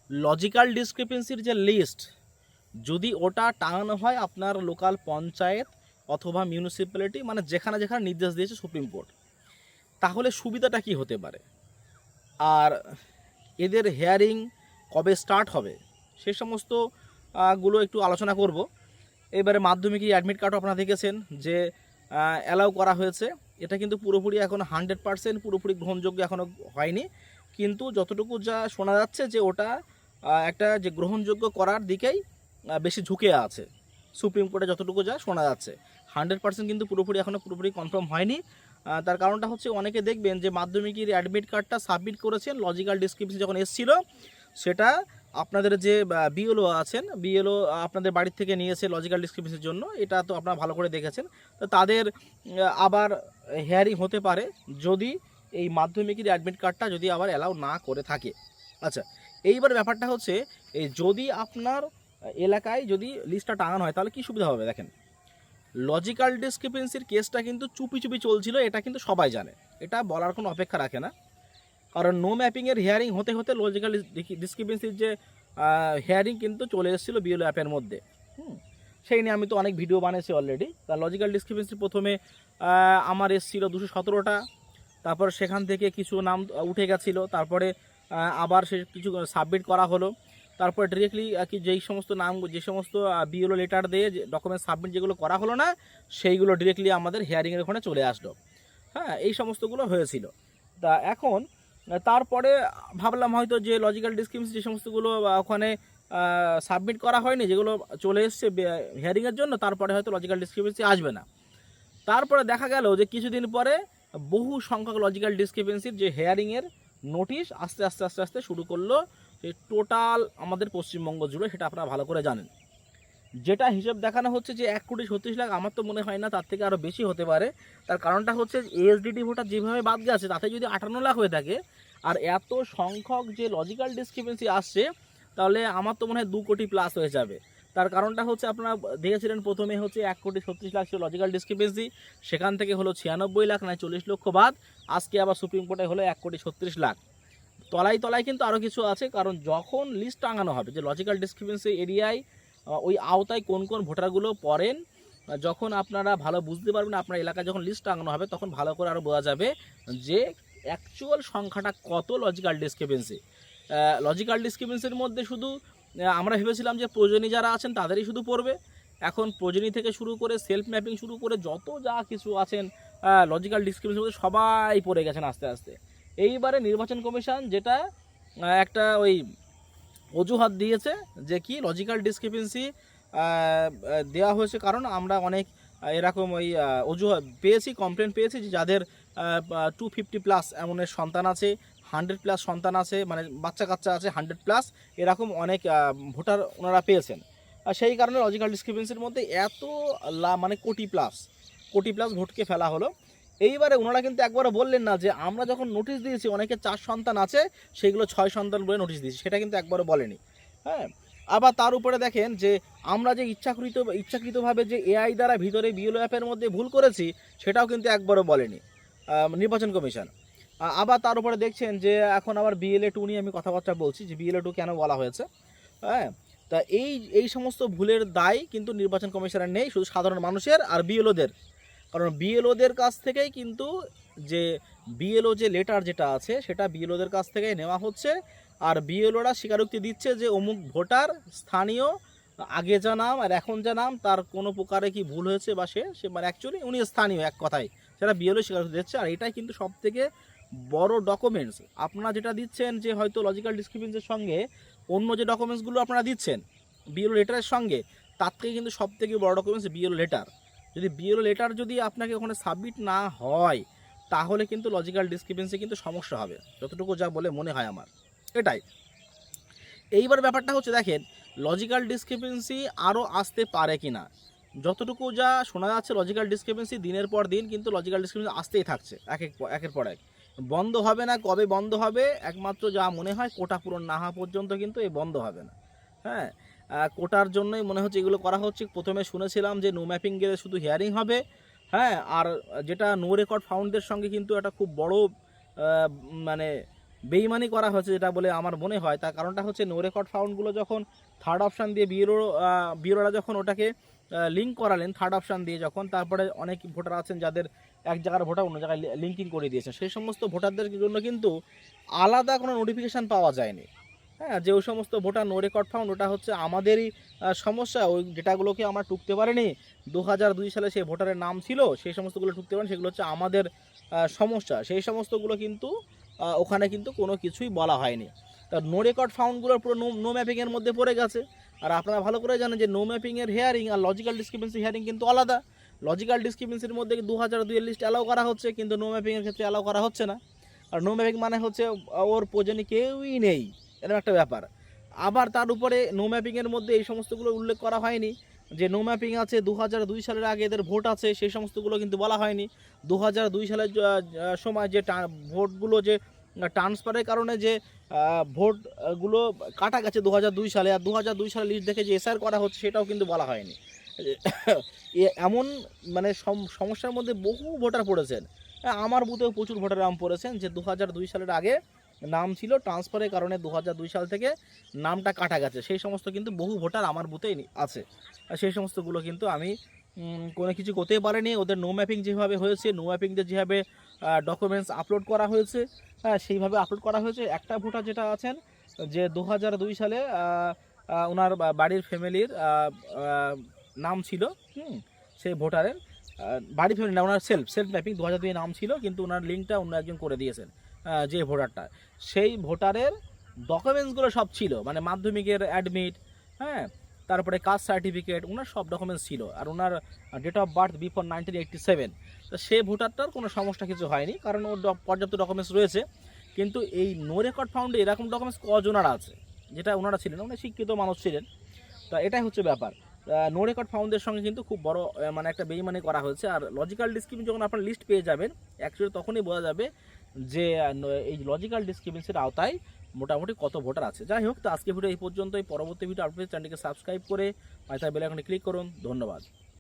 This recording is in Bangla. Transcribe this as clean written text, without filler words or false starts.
লজিক্যাল ডিসক্রিপেন্সির যে লিস্ট, যদি ওটা টাঙানো হয় আপনার লোকাল পঞ্চায়েত অথবা মিউনিসিপ্যালিটি, মানে যেখানে যেখানে নির্দেশ দিয়েছে সুপ্রিম কোর্ট, তাহলে সুবিধাটা কি হতে পারে, আর এদের হেয়ারিং কবে স্টার্ট হবে সে সমস্ত গুলো একটু আলোচনা করব। এবারে মাধ্যমিকের অ্যাডমিট কার্ডও আপনারা দেখেছেন যে অ্যালাউ করা হয়েছে। এটা কিন্তু পুরোপুরি এখনও 100% পুরোপুরি গ্রহণযোগ্য এখনও হয়নি, কিন্তু যতটুকু যা শোনা যাচ্ছে যে ওটা একটা যে গ্রহণযোগ্য করার দিকেই বেশি ঝুঁকে আছে সুপ্রিম কোর্টে, যতটুকু যা শোনা যাচ্ছে। 100% কিন্তু পুরোপুরি এখনও পুরোপুরি কনফার্ম হয়নি। তার কারণটা হচ্ছে অনেকে দেখবেন যে মাধ্যমিকের অ্যাডমিট কার্ডটা সাবমিট করেছেন, লজিক্যাল ডিসক্রিপেন্সি যখন এসেছিলো সেটা আপনাদের যে বিএলও আছেন, বিএলও আপনাদের বাড়ির থেকে নিয়েছে লজিক্যাল ডিসক্রিপেন্সির জন্য, এটা তো আপনারা ভালো করে দেখেছেন। তো তাদের আবার হেয়ারিং হতে পারে যদি এই মাধ্যমিকের অ্যাডমিট কার্ডটা যদি আবার অ্যালাউ না করে থাকে। আচ্ছা, এইবার ব্যাপারটা হচ্ছে এই যদি আপনার এলাকায় যদি লিস্টটা টাঙানো হয় তাহলে কী সুবিধা হবে। দেখেন, লজিক্যাল ডিসক্রিপেন্সির কেসটা কিন্তু চুপি চুপি চলছিল, এটা কিন্তু সবাই জানে, এটা বলার কোনো অপেক্ষা রাখে না। কারণ নো ম্যাপিংয়ের হিয়ারিং হতে হতে লজিক্যাল ডিসক্রিপেন্সির যে হিয়ারিং কিন্তু চলে এসেছিলো বিএলও অ্যাপের মধ্যে। সেই নিয়ে আমি তো অনেক ভিডিও বানিয়েছি অলরেডি। তা লজিক্যাল ডিসক্রিপেন্সি প্রথমে আমার এসেছিলো 217টা, তারপর সেখান থেকে কিছু নাম উঠে গেছিলো, তারপরে আবার সে কিছু সাবমিট করা হলো, তারপরে ডিরেক্টলি যেই সমস্ত নাম, যে সমস্ত বিএলও লেটার দিয়ে যে ডকুমেন্ট সাবমিট যেগুলো করা হলো না, সেইগুলো ডিরেক্টলি আমাদের হিয়ারিংয়ের ওখানে চলে আসলো। হ্যাঁ, এই সমস্তগুলো হয়েছিল। তা এখন তারপরে ভাবলাম হয়তো যে লজিক্যাল ডিসক্রিপেন্সি যে সমস্তগুলো ওখানে সাবমিট করা হয়নি, যেগুলো চলে এসছে হিয়ারিংয়ের জন্য, তারপরে হয়তো লজিক্যাল ডিসক্রিপেন্সি আসবে না। তারপরে দেখা গেল যে কিছুদিন পরে বহু সংখ্যক লজিক্যাল ডিসক্রিপেন্সির যে হিয়ারিংয়ের নোটিশ আস্তে আস্তে আস্তে আস্তে শুরু করলো, যে টোটাল আমাদের পশ্চিমবঙ্গ জুড়ে, সেটা আপনারা ভালো করে জানেন। যেটা হিসেব দেখানো হচ্ছে যে 1,36,00,000, আমার তো মনে হয় না, তার থেকে আরও বেশি হতে পারে। তার কারণটা হচ্ছে এএসডিটি ভোটার যেভাবে বাদ গেছে তাতে যদি 58 লাখ হয়ে থাকে, আর এত সংখ্যক যে লজিক্যাল ডিসক্রিপেন্সি আসছে, তাহলে আমার তো মনে হয় 2 কোটি প্লাস হয়ে যাবে। তার কারণটা হচ্ছে আপনারা দেখেছিলেন প্রথমে হচ্ছে 1,36,00,000 ছিল লজিক্যাল ডিসক্রিপেন্সি, সেখান থেকে হলো 96 লাখ, নয় 40 লক্ষ বাদ, আজকে আবার সুপ্রিম কোর্টে হলো 1,36,00,000। তলায় তলায় কিন্তু আরও কিছু আছে, কারণ যখন লিস্ট টাঙানো হবে যে লজিক্যাল ডিসক্রিপেন্সি এরিয়ায় ওই আওতায় কোন কোন ভোটারগুলো পড়েন, যখন আপনারা ভালো বুঝতে পারবেন, আপনার এলাকায় যখন লিস্ট টাঙানো হবে তখন ভালো করে আরও বোঝা যাবে যে অ্যাকচুয়াল সংখ্যাটা কত লজিক্যাল ডিসক্রিপেন্সি। লজিক্যাল ডিসক্রিপেন্সির মধ্যে শুধু আমরা ভেবেছিলাম যে প্রয়োজনী যারা আছেন তাদেরই শুধু পড়বে, এখন প্রয়োজনী থেকে শুরু করে সেলফ ম্যাপিং শুরু করে যত যা কিছু আছেন লজিক্যাল ডিসক্রিপেন্সির মধ্যে সবাই পড়ে গেছেন আস্তে আস্তে। এইবারে নির্বাচন কমিশন যেটা একটা ওই অজুহাত দিয়েছে যে কি লজিক্যাল ডিসক্রিপেন্সি দেওয়া হয়েছে, কারণ আমরা অনেক এরকম ওই অজুহাত পেয়েছি, কমপ্লেন পেয়েছি যে যাদের 250+ এমনের সন্তান আছে, 100+ সন্তান আছে, মানে বাচ্চা কাচ্চা আছে 100+, এরকম অনেক ভোটার ওনারা পেয়েছেন। আর সেই কারণে লজিক্যাল ডিসক্রিপেন্সির মধ্যে এত মানে কোটি প্লাস ভোটকে ফেলা হলো। এইবারে ওনারা কিন্তু একবারও বললেন না যে আমরা যখন নোটিশ দিয়েছি অনেকে 4 সন্তান আছে, সেইগুলো 6 সন্তান বলে নোটিশ দিয়েছি, সেটা কিন্তু একবারও বলেনি। হ্যাঁ, আবার তার উপরে দেখেন যে আমরা যে ইচ্ছাকৃতভাবে যে এআই দ্বারা ভিতরে বিএলও অ্যাপের মধ্যে ভুল করেছি, সেটাও কিন্তু একবারও বলেনি নির্বাচন কমিশন। আবার তার উপরে দেখছেন যে এখন আবার BLA 2 নিয়ে আমি কথাবার্তা বলছি যে BLA 2 কেন বলা হয়েছে। হ্যাঁ, তা এই সমস্ত ভুলের দায় কিন্তু নির্বাচন কমিশনের নেই, শুধু সাধারণ মানুষের আর বিএলওদের। কারণ বিএলওদের কাছ থেকেই কিন্তু যে বিএলও যে লেটার যেটা আছে সেটা বিএলওদের কাছ থেকেই নেওয়া হচ্ছে, আর বিএলওরা স্বীকারোক্তি দিচ্ছে যে অমুক ভোটার স্থানীয়, আগে যা নাম আর এখন যা নাম তার কোনো প্রকারে কি ভুল হয়েছে, বা সে মানে অ্যাকচুয়ালি উনি স্থানীয়, এক কথায় সেটা বিএলও স্বীকারোক্তি দিচ্ছে। আর এটাই কিন্তু সবথেকে বড় ডকুমেন্টস। আপনারা যেটা দিচ্ছেন যে হয়তো লজিক্যাল ডিসক্রিপেন্সির সঙ্গে অন্য যে ডকুমেন্টসগুলো আপনারা দিচ্ছেন বিএলও লেটারের সঙ্গে, তার থেকে কিন্তু সবথেকে বড় ডকুমেন্টস বিএলও লেটার। যদি বিএলও লেটার যদি আপনাকে ওখানে সাবমিট না হয়, তাহলে কিন্তু লজিক্যাল ডিসক্রিপেন্সি কিন্তু সমস্যা হবে, যতটুকু যা বলে মনে হয় আমার এটাই। এইবার ব্যাপারটা হচ্ছে দেখেন, লজিক্যাল ডিসক্রিপেন্সি আরও আসতে পারে কি না। যতটুকু যা শোনা যাচ্ছে লজিক্যাল ডিসক্রিপেন্সি দিনের পর দিন কিন্তু লজিক্যাল ডিসক্রিপেন্সি আসতেই থাকছে, একের পর এক। বন্ধ হবে না, কবে বন্ধ হবে একমাত্র যা মনে হয় কোটা পূরণ না হওয়া পর্যন্ত কিন্তু এই বন্ধ হবে না। হ্যাঁ, কোটার জন্যই মনে হচ্ছে এগুলো করা হচ্ছে। প্রথমে শুনেছিলাম যে নো ম্যাপিং গেলে শুধু হিয়ারিং হবে। হ্যাঁ, আর যেটা নো রেকর্ড ফাউন্ডের সঙ্গে কিন্তু একটা খুব বড় মানে বেইমানি করা হয়েছে যেটা বলে আমার মনে হয়। তার কারণটা হচ্ছে নো রেকর্ড ফাউন্ডগুলো যখন থার্ড অপশান দিয়ে বিওরা যখন ওটাকে লিঙ্ক করালেন থার্ড অপশান দিয়ে, যখন তারপরে অনেক ভোটার আছেন যাদের এক জায়গার ভোটার অন্য জায়গায় লিঙ্কিং করে দিয়েছেন, সেই সমস্ত ভোটারদের জন্য কিন্তু আলাদা কোনো নোটিফিকেশান পাওয়া যায়নি। হ্যাঁ, যে ওই সমস্ত ভোটার নো রেকর্ড ফাউন্ড, ওটা হচ্ছে আমাদেরই সমস্যা। ওই ডেটাগুলোকে আমরা টুকতে পারিনি। 2002 সালে সেই ভোটারের নাম ছিল, সেই সমস্তগুলো টুকতে পারেন, সেগুলো হচ্ছে আমাদের সমস্যা। সেই সমস্তগুলো কিন্তু ওখানে কিন্তু কোনো কিছুই বলা হয়নি। তা নো রেকর্ড ফাউন্ডগুলো পুরো নো ম্যাপিংয়ের মধ্যে পড়ে গেছে। আর আপনারা ভালো করে জানেন যে নো ম্যাপিংয়ের হেয়ারিং আর লজিক্যাল ডিসক্রিপেন্সি হেয়ারিং কিন্তু আলাদা। লজিক্যাল ডিসক্রিপেন্সির মধ্যে 2002 লিস্ট অ্যালাউ করা হচ্ছে, কিন্তু নো ম্যাপিংয়ের ক্ষেত্রে অ্যালাউ করা হচ্ছে না। আর নো ম্যাপিং মানে হচ্ছে ওর প্রয়োজনে কেউই নেই, এরকম একটা ব্যাপার। আবার তার উপরে নো ম্যাপিংয়ের মধ্যে এই সমস্তগুলো উল্লেখ করা হয়নি যে নো ম্যাপিং আছে, 2002 সালের আগে এদের ভোট আছে, সেই সমস্তগুলো কিন্তু বলা হয়নি। 2002 সালের সময় যে ভোটগুলো যে ট্রান্সফারের কারণে যে ভোটগুলো কাটা গেছে 2002 সালে, আর 2002 সালে লিস্ট দেখে যে এসআর করা হচ্ছে সেটাও কিন্তু বলা হয়নি। এমন মানে সমস্যার মধ্যে বহু ভোটার পড়েছেন। আমার বুথেও প্রচুর ভোটার নাম পড়েছেন যে 2002 সালের আগে নাম ছিল, ট্রান্সফারের কারণে 2002 সাল থেকে নামটা কাটা গেছে, সেই সমস্ত কিন্তু বহু ভোটার আমার বুথেই আছে। আর সেই সমস্তগুলো কিন্তু আমি কোনো কিছু করতেই পারিনি। ওদের নো ম্যাপিং যেভাবে হয়েছে, নো ম্যাপিংতে যেভাবে ডকুমেন্টস আপলোড করা হয়েছে, সেইভাবে আপলোড করা হয়েছে। একটা ভোটার যেটা আছেন যে 2002 সালে ওনার বাড়ির ফ্যামিলির নাম ছিল, সেই ভোটারের বাড়ির ফ্যামিলি না, ওনার সেলফ ম্যাপিং 2002 নাম ছিল, কিন্তু ওনার লিঙ্কটা অন্য একজন করে দিয়েছেন। যে ভোটারটা, সেই ভোটারের ডকুমেন্টসগুলো সব ছিল, মানে মাধ্যমিকের অ্যাডমিট, হ্যাঁ, তারপরে কাস্ট সার্টিফিকেট, ওনার সব ডকুমেন্টস ছিল, আর ওনার ডেট অফ বার্থ বিফোর 1987। তো সেই ভোটারটার কোনো সমস্যা কিছু হয়নি, কারণ ওর পর্যাপ্ত ডকুমেন্টস রয়েছে। কিন্তু এই নো রেকর্ড ফাউন্ডে এরকম ডকুমেন্টস কজনার আছে, যেটা ওনারা ছিলেন, উনি শিক্ষিত মানুষ ছিলেন। তা এটাই হচ্ছে ব্যাপার। নো রেকর্ড ফাউন্ডের সঙ্গে কিন্তু খুব বড় মানে একটা বেইমানি করা হয়েছে। আর লজিক্যাল ডিসক্রিপেন্সি যখন আপনার লিস্ট পেয়ে যাবেন, অ্যাকচুয়ালি তখনই বোঝা যাবে যে এই লজিক্যাল ডিসক্রিপেন্সির আওতায় মোটামুটি কত ভোটার আছে। যাই হোক, তো আজকে ভিডিও এই পর্যন্তই। পরবর্তী ভিডিও আপডেট চ্যানেলকে সাবস্ক্রাইব করে পাশে বেল আইকনে ক্লিক করুন। ধন্যবাদ।